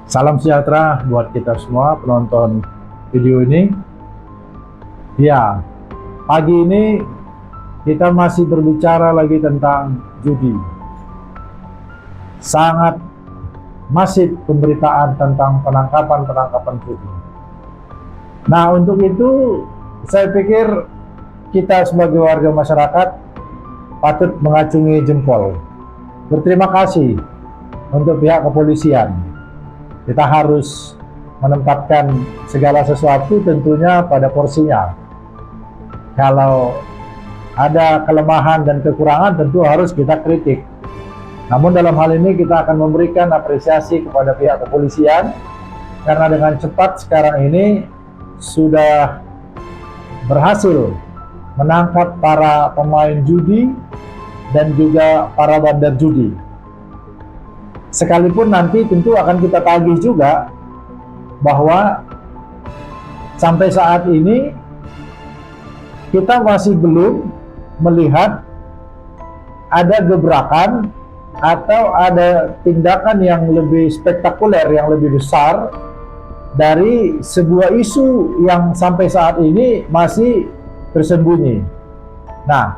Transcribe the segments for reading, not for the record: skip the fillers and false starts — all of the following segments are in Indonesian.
Salam sejahtera buat kita semua penonton video ini. Ya, pagi ini kita masih berbicara lagi tentang judi. Sangat masif pemberitaan tentang penangkapan judi. Nah, untuk itu saya pikir kita sebagai warga masyarakat patut mengacungi jempol. Berterima kasih untuk pihak kepolisian. Kita harus menempatkan segala sesuatu tentunya pada porsinya. Kalau ada kelemahan dan kekurangan tentu harus kita kritik. Namun dalam hal ini kita akan memberikan apresiasi kepada pihak kepolisian karena dengan cepat sekarang ini sudah berhasil menangkap para pemain judi dan juga para bandar judi. Sekalipun nanti tentu akan kita tagih juga bahwa sampai saat ini kita masih belum melihat ada gebrakan atau ada tindakan yang lebih spektakuler, yang lebih besar dari sebuah isu yang sampai saat ini masih tersembunyi. Nah,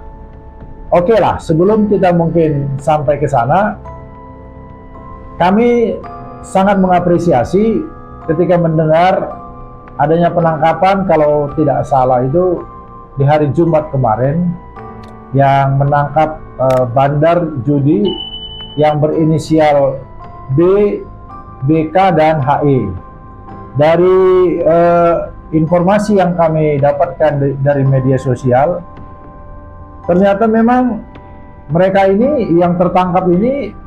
oke lah, sebelum kita mungkin sampai ke sana, kami sangat mengapresiasi ketika mendengar adanya penangkapan, kalau tidak salah itu di hari Jumat kemarin, yang menangkap bandar judi yang berinisial B, BK, dan HE. Dari informasi yang kami dapatkan dari media sosial, ternyata memang mereka ini yang tertangkap ini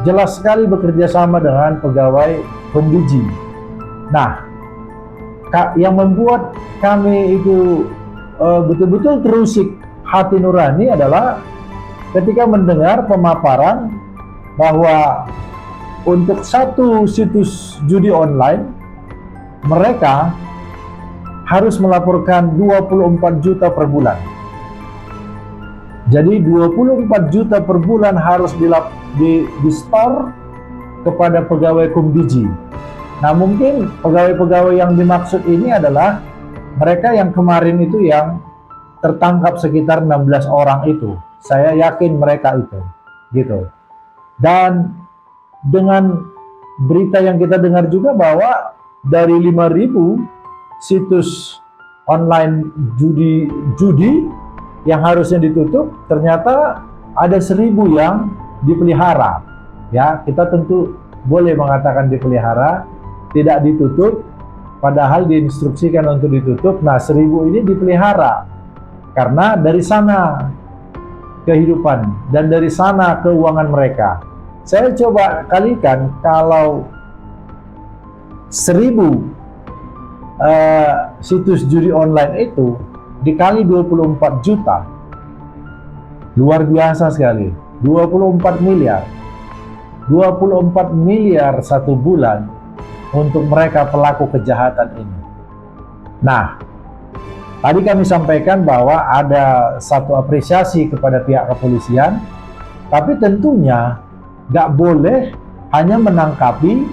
jelas sekali bekerja sama dengan pegawai Komdiji. Nah, yang membuat kami itu betul-betul terusik hati nurani adalah ketika mendengar pemaparan bahwa untuk satu situs judi online mereka harus melaporkan 24 juta per bulan. Jadi 24 juta per bulan harus di-store kepada pegawai Komdiji. Nah, mungkin pegawai-pegawai yang dimaksud ini adalah mereka yang kemarin itu yang tertangkap sekitar 16 orang itu. Saya yakin mereka itu, gitu. Dan dengan berita yang kita dengar juga bahwa dari 5.000 situs online judi yang harusnya ditutup, ternyata ada 1.000 yang dipelihara. Ya, kita tentu boleh mengatakan dipelihara, tidak ditutup, padahal diinstruksikan untuk ditutup. Nah, 1.000 ini dipelihara karena dari sana kehidupan dan dari sana keuangan mereka. Saya coba kalikan, kalau 1.000 situs judi online itu dikali 24 juta, luar biasa sekali. 24 miliar 24 miliar satu bulan untuk mereka pelaku kejahatan ini. Nah, tadi kami sampaikan bahwa ada satu apresiasi kepada pihak kepolisian, tapi tentunya nggak boleh hanya menangkapi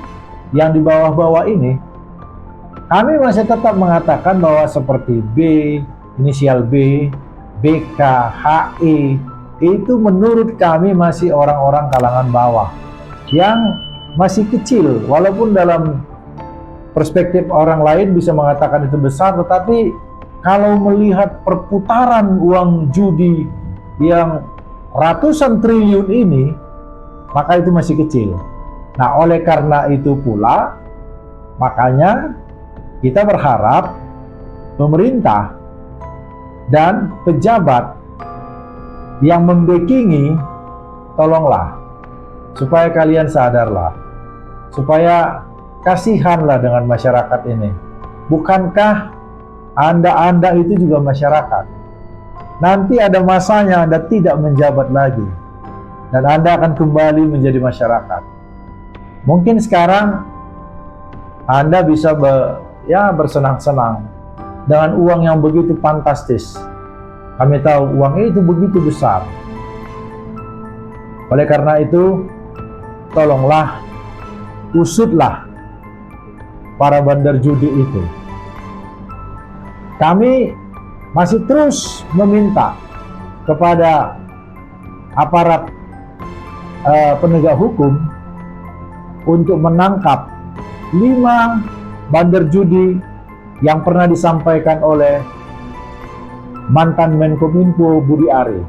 yang di bawah-bawah ini. Kami masih tetap mengatakan bahwa seperti B, inisial B, BK, HE, itu menurut kami masih orang-orang kalangan bawah yang masih kecil, walaupun dalam perspektif orang lain bisa mengatakan itu besar, tetapi kalau melihat perputaran uang judi yang ratusan triliun ini, maka itu masih kecil. Nah, oleh karena itu pula, makanya kita berharap pemerintah dan pejabat yang membackingi, tolonglah supaya kalian sadarlah, supaya kasihanlah dengan masyarakat ini. Bukankah Anda itu juga masyarakat? Nanti ada masanya Anda tidak menjabat lagi dan Anda akan kembali menjadi masyarakat. Mungkin sekarang Anda bisa bersenang-senang dengan uang yang begitu fantastis. Kami tahu uang itu begitu besar. Oleh karena itu, tolonglah, usutlah para bandar judi itu. Kami masih terus meminta kepada aparat penegak hukum untuk menangkap 5 bandar judi yang pernah disampaikan oleh mantan Menkominfo Budi Ari.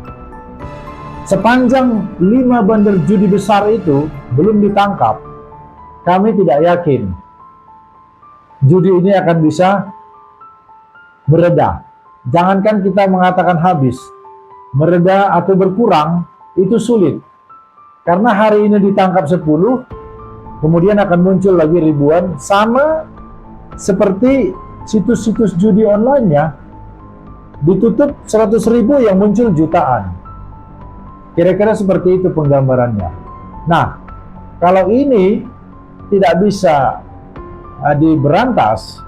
Sepanjang 5 bandar judi besar itu belum ditangkap, kami tidak yakin judi ini akan bisa mereda. Jangankan kita mengatakan habis, mereda atau berkurang itu sulit. Karena hari ini ditangkap 10, kemudian akan muncul lagi ribuan, sama seperti situs-situs judi online-nya ditutup 100.000 yang muncul jutaan. Kira-kira seperti itu penggambarannya. Nah, kalau ini tidak bisa diberantas,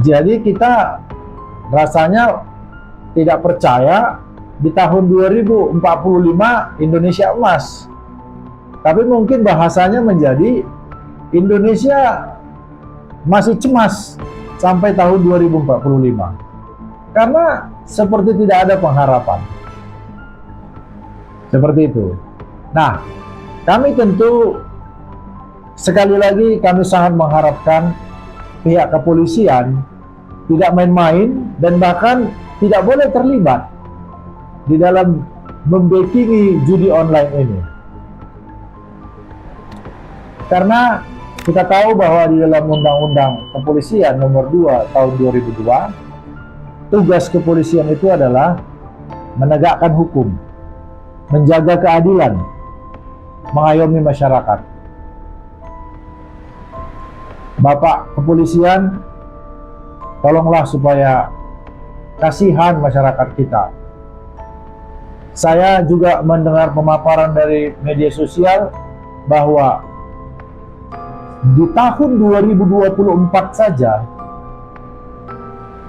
jadi kita rasanya tidak percaya di tahun 2045 Indonesia emas. Tapi mungkin bahasanya menjadi Indonesia masih cemas sampai tahun 2045. Karena seperti tidak ada pengharapan. Seperti itu. Nah, kami tentu sekali lagi kami sangat mengharapkan pihak kepolisian tidak main-main dan bahkan tidak boleh terlibat di dalam membackingi judi online ini. Karena kita tahu bahwa di dalam Undang-Undang Kepolisian nomor 2 tahun 2002, tugas kepolisian itu adalah menegakkan hukum, menjaga keadilan, mengayomi masyarakat. Bapak kepolisian, tolonglah supaya kasihan masyarakat kita. Saya juga mendengar pemaparan dari media sosial bahwa di tahun 2024 saja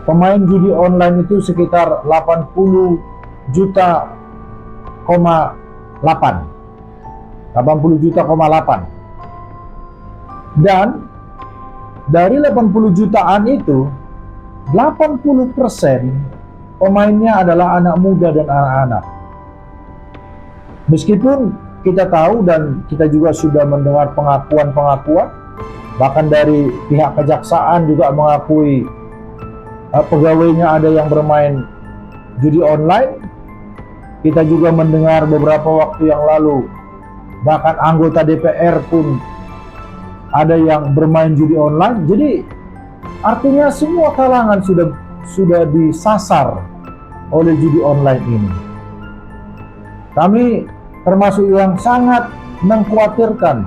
pemain judi online itu sekitar 80 juta, 80 juta, 8. Dan dari 80 jutaan itu 80% pemainnya adalah anak muda dan anak-anak. Meskipun kita tahu dan kita juga sudah mendengar pengakuan-pengakuan, bahkan dari pihak kejaksaan juga mengakui pegawainya ada yang bermain judi online. Kita juga mendengar beberapa waktu yang lalu bahkan anggota DPR pun ada yang bermain judi online. Jadi artinya semua kalangan sudah disasar oleh judi online ini. Kami termasuk yang sangat mengkhawatirkan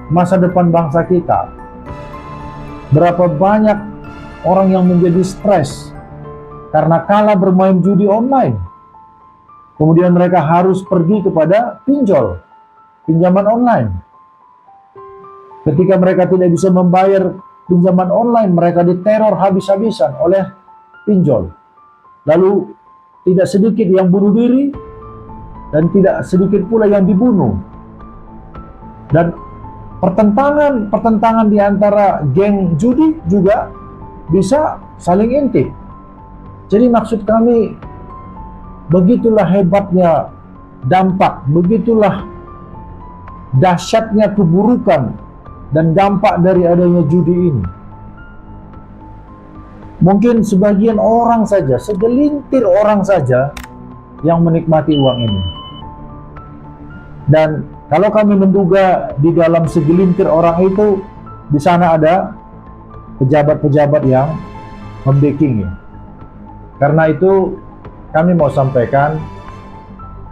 masa depan bangsa kita. Berapa banyak orang yang menjadi stres karena kalah bermain judi online. Kemudian mereka harus pergi kepada pinjaman online. Ketika mereka tidak bisa membayar pinjaman online, mereka diteror habis-habisan oleh pinjol. Lalu tidak sedikit yang bunuh diri dan tidak sedikit pula yang dibunuh. Dan pertentangan di antara geng judi juga bisa saling intip. Jadi maksud kami, begitulah hebatnya dampak, begitulah dahsyatnya keburukan dan dampak dari adanya judi ini. Mungkin sebagian orang saja, segelintir orang saja yang menikmati uang ini. Dan kalau kami menduga di dalam segelintir orang itu, di sana ada pejabat-pejabat yang membacking. Karena itu kami mau sampaikan,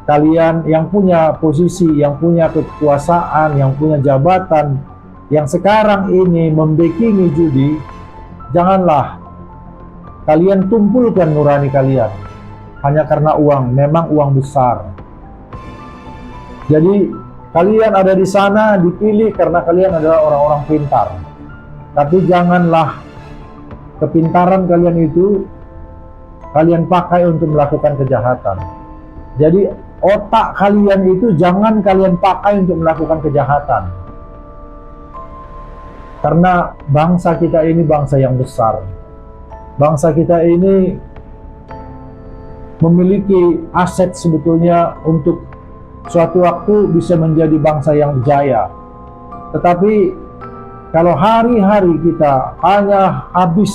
kalian yang punya posisi, yang punya kekuasaan, yang punya jabatan, yang sekarang ini membackingi judi, janganlah kalian tumpulkan nurani kalian hanya karena uang, memang uang besar. Jadi kalian ada di sana dipilih karena kalian adalah orang-orang pintar. Tapi janganlah kepintaran kalian itu kalian pakai untuk melakukan kejahatan. Jadi otak kalian itu jangan kalian pakai untuk melakukan kejahatan. Karena bangsa kita ini bangsa yang besar. Bangsa kita ini memiliki aset sebetulnya untuk suatu waktu bisa menjadi bangsa yang jaya. Tetapi kalau hari-hari kita hanya habis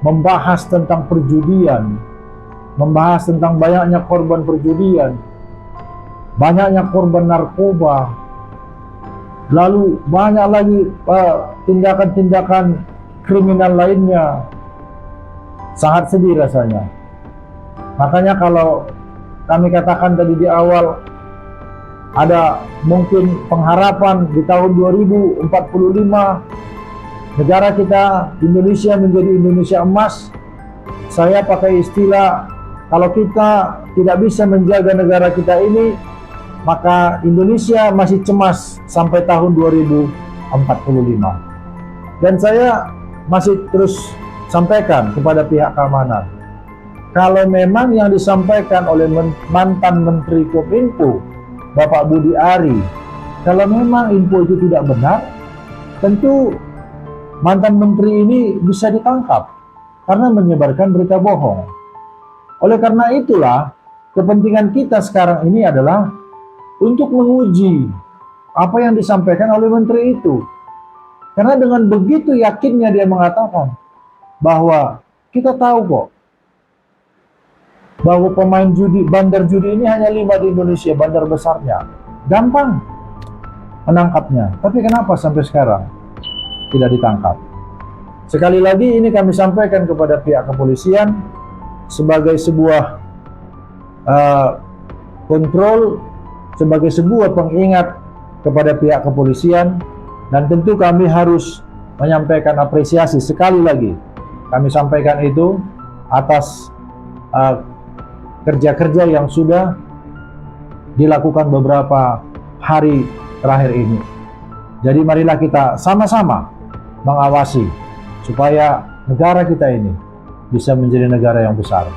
membahas tentang perjudian, membahas tentang banyaknya korban perjudian, banyaknya korban narkoba, lalu banyak lagi tindakan-tindakan kriminal lainnya, sangat sedih rasanya. Makanya kalau kami katakan tadi di awal, ada mungkin pengharapan di tahun 2045 negara kita Indonesia menjadi Indonesia emas. Saya pakai istilah, kalau kita tidak bisa menjaga negara kita ini, maka Indonesia masih cemas sampai tahun 2045. Dan saya masih terus sampaikan kepada pihak keamanan, kalau memang yang disampaikan oleh mantan Menteri Kominfo Bapak Budi Ari, kalau memang info itu tidak benar, tentu mantan menteri ini bisa ditangkap karena menyebarkan berita bohong. Oleh karena itulah, kepentingan kita sekarang ini adalah untuk menguji apa yang disampaikan oleh menteri itu. Karena dengan begitu yakinnya dia mengatakan bahwa kita tahu kok bahwa pemain judi, bandar judi ini hanya 5 di Indonesia, bandar besarnya. Gampang menangkapnya. Tapi kenapa sampai sekarang tidak ditangkap? Sekali lagi ini kami sampaikan kepada pihak kepolisian sebagai sebuah kontrol, sebagai sebuah pengingat kepada pihak kepolisian, dan tentu kami harus menyampaikan apresiasi. Sekali lagi kami sampaikan itu atas kerja-kerja yang sudah dilakukan beberapa hari terakhir ini. Jadi marilah kita sama-sama mengawasi supaya negara kita ini bisa menjadi negara yang besar.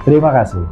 Terima kasih.